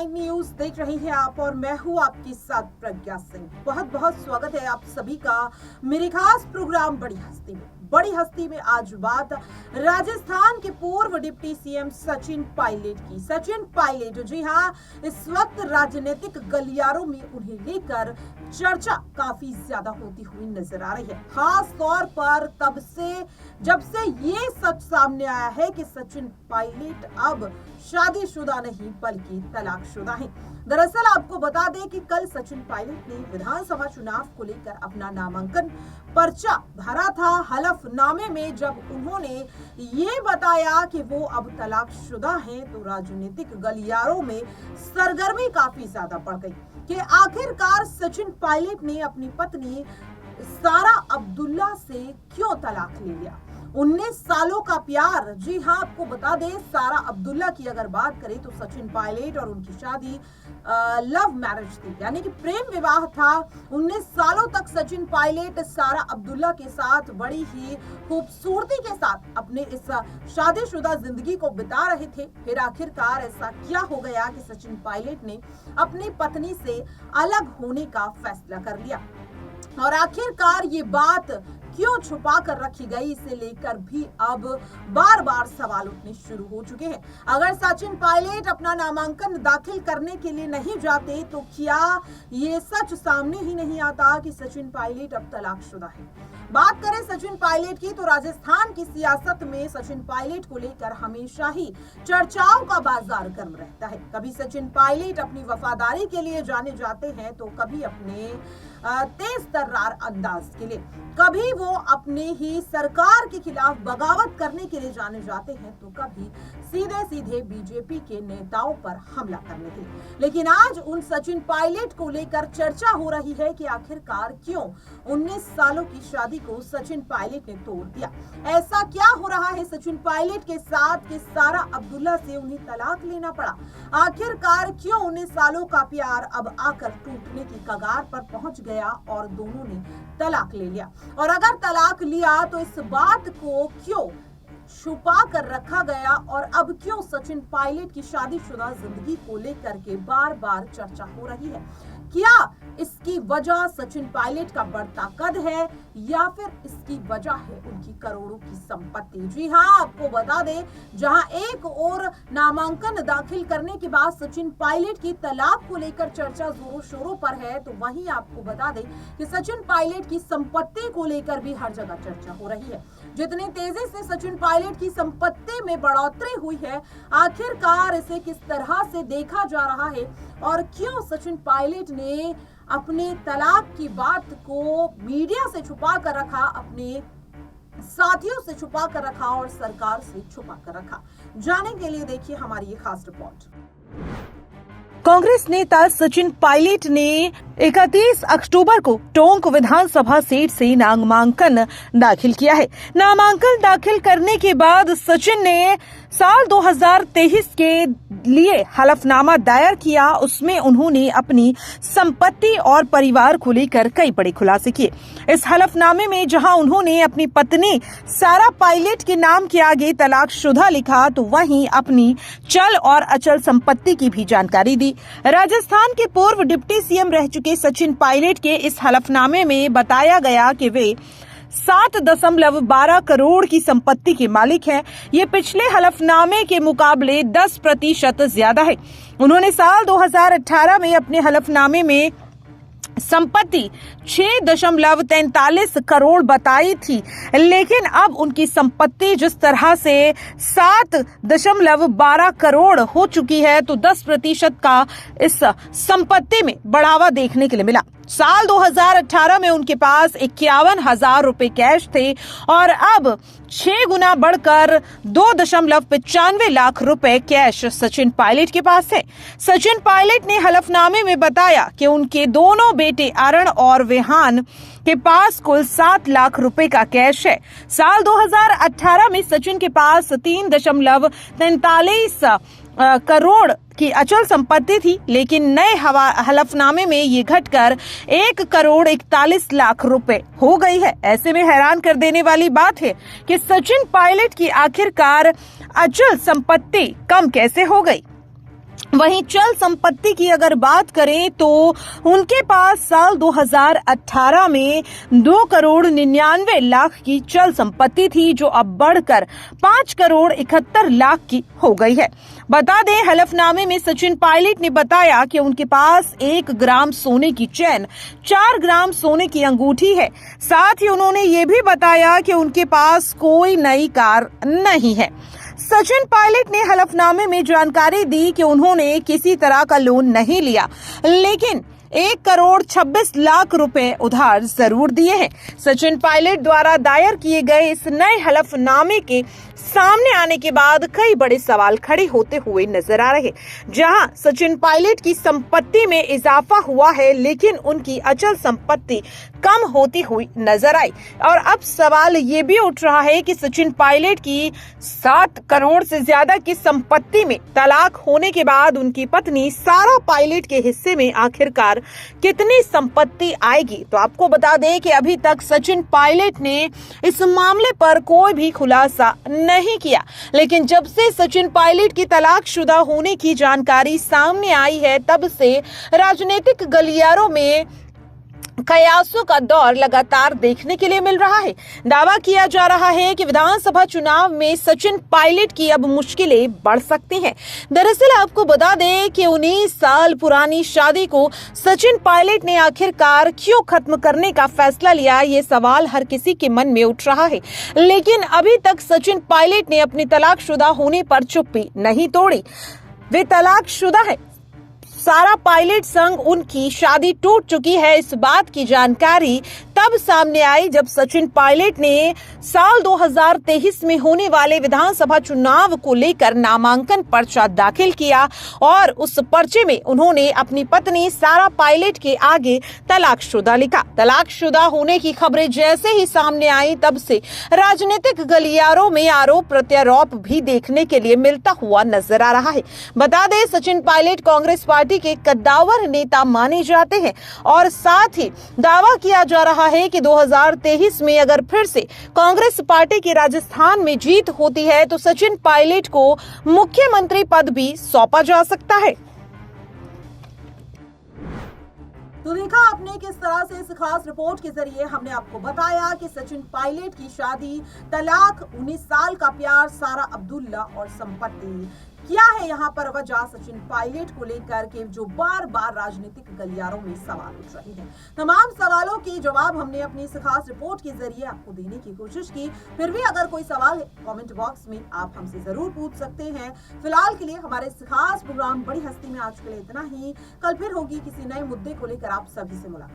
Nine news देख रही हैं आप और मैं हूं आपके साथ प्रज्ञा सिंह। बहुत बहुत स्वागत है आप सभी का मेरे खास प्रोग्राम बड़ी हस्ती में आज बात राजस्थान के पूर्व डिप्टी सीएम सचिन पायलट की। सचिन पायलट, जी हाँ, इस वक्त राजनीतिक गलियारों में उन्हें लेकर चर्चा काफी ज्यादा होती हुई नजर आ रही है। खास तौर पर जब से ये सच सामने आया है कि सचिन पायलट अब शादीशुदा नहीं बल्कि तलाकशुदा हैं। दरअसल आपको बता दें कि कल सचिन पायलट ने विधानसभा चुनाव को लेकर अपना नामांकन पर्चा भरा था। हलफनामे में जब उन्होंने ये बताया कि वो अब तलाकशुदा हैं तो राजनीतिक गलियारों में सरगर्मी काफी ज्यादा बढ़ गई कि आखिरकार सचिन पायलट ने अपनी पत्नी सारा अब्दुल्ला से क्यों तलाक ले लिया। 19 सालों का प्यार, जी हाँ, आपको बता दें सारा अब्दुल्ला की अगर बात करें तो सचिन पायलट और उनकी शादी लव मैरिज थी, यानी कि प्रेम विवाह था। 19 सालों तक सचिन पायलट सारा अब्दुल्ला के साथ बड़ी ही खूबसूरती के साथ अपने इस शादीशुदा जिंदगी को बिता रहे थे। फिर आखिरकार ऐसा क्या हो गया कि सचिन पायलट ने अपनी पत्नी से अलग होने का फैसला कर लिया और आखिरकार ये बात क्यों छुपा कर रखी गई, इसे लेकर भी अब बार बार सवाल उठने शुरू हो चुके हैं। अगर सचिन पायलट अपना नामांकन दाखिल करने के लिए नहीं जाते तो क्या ये सच सामने ही नहीं आता कि सचिन पायलट अब तलाकशुदा है। बात करें सचिन पायलट की तो राजस्थान की सियासत में सचिन पायलट को लेकर हमेशा ही चर्चाओं का बाजार गर्म रहता है। कभी सचिन पायलट अपनी वफादारी के लिए जाने जाते हैं तो कभी अपने तेज तर्रार अंदाज के लिए, कभी वो अपने ही सरकार के खिलाफ बगावत करने के लिए जाने जाते हैं तो कभी सीधे सीधे बीजेपी के नेताओं पर हमला करने के लिए। लेकिन आज उन सचिन पायलट को लेकर चर्चा हो रही है कि आखिरकार क्यों 19 सालों की शादी को सचिन पायलट ने तोड़ दिया। ऐसा क्या हो रहा है सचिन पायलट के साथ कि सारा अब्दुल्ला से उन्हें तलाक लेना पड़ा। आखिरकार क्यों 19 सालों का प्यार अब आकर टूटने की कगार पर पहुंच गया और दोनों ने तलाक ले लिया। और अगर तलाक लिया तो इस बात को क्यों छुपा कर रखा गया और अब क्यों सचिन पायलट की शादीशुदा जिंदगी को लेकर के बार बार चर्चा हो रही है। क्या इसकी वजह सचिन पायलट का बढ़ता कद है या फिर इसकी वजह है उनकी करोड़ों की संपत्ति। जी हाँ, आपको बता दें जहां एक और नामांकन दाखिल करने के बाद सचिन पायलट की तलाक को लेकर चर्चा जोरों शोरों पर है तो वहीं आपको बता दें कि सचिन पायलट की संपत्ति को लेकर भी हर जगह चर्चा हो रही है। जितनी तेजी से सचिन पायलट की संपत्ति में बढ़ोतरी हुई है, आखिरकार इसे किस तरह से देखा जा रहा है और क्यों सचिन पायलट ने अपने तलाक की बात को मीडिया से छुपा कर रखा, अपने साथियों से छुपा कर रखा और सरकार से छुपा कर रखा। जानने के लिए देखिए हमारी ये खास रिपोर्ट। कांग्रेस नेता सचिन पायलट ने 31 अक्टूबर को टोंक विधानसभा सीट से नामांकन दाखिल किया है। नामांकन दाखिल करने के बाद सचिन ने साल 2023 के लिए हलफनामा दायर किया। उसमें उन्होंने अपनी संपत्ति और परिवार को लेकर कई बड़े खुलासे किए। इस हलफनामे में जहां उन्होंने अपनी पत्नी सारा पायलट के नाम के आगे तलाकशुदा लिखा तो वहीं अपनी चल और अचल संपत्ति की भी जानकारी दी। राजस्थान के पूर्व डिप्टी सीएम रह चुके सचिन पायलट के इस हलफनामे में बताया गया कि वे 7.12 करोड़ की संपत्ति के मालिक हैं। ये पिछले हलफनामे के मुकाबले 10% ज्यादा है। उन्होंने साल 2018 में अपने हलफनामे में संपत्ति 6.43 करोड़ बताई थी, लेकिन अब उनकी संपत्ति जिस तरह से 7.12 करोड़ हो चुकी है तो 10% का इस संपत्ति में बढ़ावा देखने के लिए मिला। साल 2018 में उनके पास 51,000 रुपए कैश थे और अब 6 गुना बढ़कर 2.95 लाख रुपए कैश सचिन पायलट के पास है। सचिन पायलट ने हलफनामे में बताया कि उनके दोनों बेटे अरण और विहान के पास कुल 7 लाख रुपए का कैश है। साल 2018 में सचिन के पास 3.43 करोड़ की अचल संपत्ति थी, लेकिन नए हलफनामे में ये घटकर 1.41 करोड़ रुपए हो गई है। ऐसे में हैरान कर देने वाली बात है कि सचिन पायलट की आखिरकार अचल संपत्ति कम कैसे हो गई। वहीं चल संपत्ति की अगर बात करें तो उनके पास साल 2018 में 2,99,00,000 की चल संपत्ति थी, जो अब बढ़कर 5,71,00,000 की हो गई है। बता दें, हलफनामे में सचिन पायलट ने बताया कि उनके पास 1 ग्राम सोने की चैन, 4 ग्राम सोने की अंगूठी है। साथ ही उन्होंने ये भी बताया कि उनके पास कोई नई कार नहीं है। सचिन पायलट ने हलफनामे में जानकारी दी कि उन्होंने किसी तरह का लोन नहीं लिया, लेकिन 1,26,00,000 रुपए उधार जरूर दिए हैं। सचिन पायलट द्वारा दायर किए गए इस नए हलफनामे के सामने आने के बाद कई बड़े सवाल खड़े होते हुए नजर आ रहे, जहां सचिन पायलट की संपत्ति में इजाफा हुआ है, लेकिन उनकी अचल संपत्ति कम होती हुई नजर आई। और अब सवाल ये भी उठ रहा है कि सचिन पायलट की 7 करोड़ से ज्यादा की संपत्ति में तलाक होने के बाद उनकी पत्नी सारा पायलट के हिस्से में आखिरकार कितनी संपत्ति आएगी। तो आपको बता दें कि अभी तक सचिन पायलट ने इस मामले पर कोई भी खुलासा नहीं किया, लेकिन जब से सचिन पायलट की तलाकशुदा होने की जानकारी सामने आई है, तब से राजनीतिक गलियारों में कयासों का दौर लगातार देखने के लिए मिल रहा है। दावा किया जा रहा है कि विधानसभा चुनाव में सचिन पायलट की अब मुश्किलें बढ़ सकती हैं। दरअसल आपको बता दें कि 19 साल पुरानी शादी को सचिन पायलट ने आखिरकार क्यों खत्म करने का फैसला लिया, ये सवाल हर किसी के मन में उठ रहा है। लेकिन अभी तक सचिन पायलट ने अपनी तलाकशुदा होने पर चुप्पी नहीं तोड़ी। वे तलाकशुदा है, सारा पायलट संग उनकी शादी टूट चुकी है। इस बात की जानकारी तब सामने आई जब सचिन पायलट ने साल 2023 में होने वाले विधानसभा चुनाव को लेकर नामांकन पर्चा दाखिल किया और उस पर्चे में उन्होंने अपनी पत्नी सारा पायलट के आगे तलाकशुदा लिखा। तलाकशुदा होने की खबरें जैसे ही सामने आई, तब से राजनीतिक गलियारों में आरोप प्रत्यारोप भी देखने के लिए मिलता हुआ नजर आ रहा है। बता दें, सचिन पायलट कांग्रेस पार्टी के कद्दावर नेता माने जाते हैं और साथ ही दावा किया जा रहा है कि 2023 में अगर फिर से कांग्रेस पार्टी की राजस्थान में जीत होती है तो सचिन पायलट को मुख्यमंत्री पद भी सौंपा जा सकता है। तो देखा आपने किस तरह से इस खास रिपोर्ट के जरिए हमने आपको बताया कि सचिन पायलट की शादी, तलाक, 19 साल का प्यार, सारा अब्दुल्ला और संपत्ति, क्या है यहाँ पर वजह सचिन पायलट को लेकर के जो बार बार राजनीतिक गलियारों में सवाल उठ रहे हैं। तमाम सवालों के जवाब हमने अपनी इस खास रिपोर्ट के जरिए आपको देने की कोशिश की। फिर भी अगर कोई सवाल है, कमेंट बॉक्स में आप हमसे जरूर पूछ सकते हैं। फिलहाल के लिए हमारे इस खास प्रोग्राम बड़ी हस्ती में आज के लिए इतना ही। कल फिर होगी किसी नए मुद्दे को लेकर आप सभी से मुलाकात।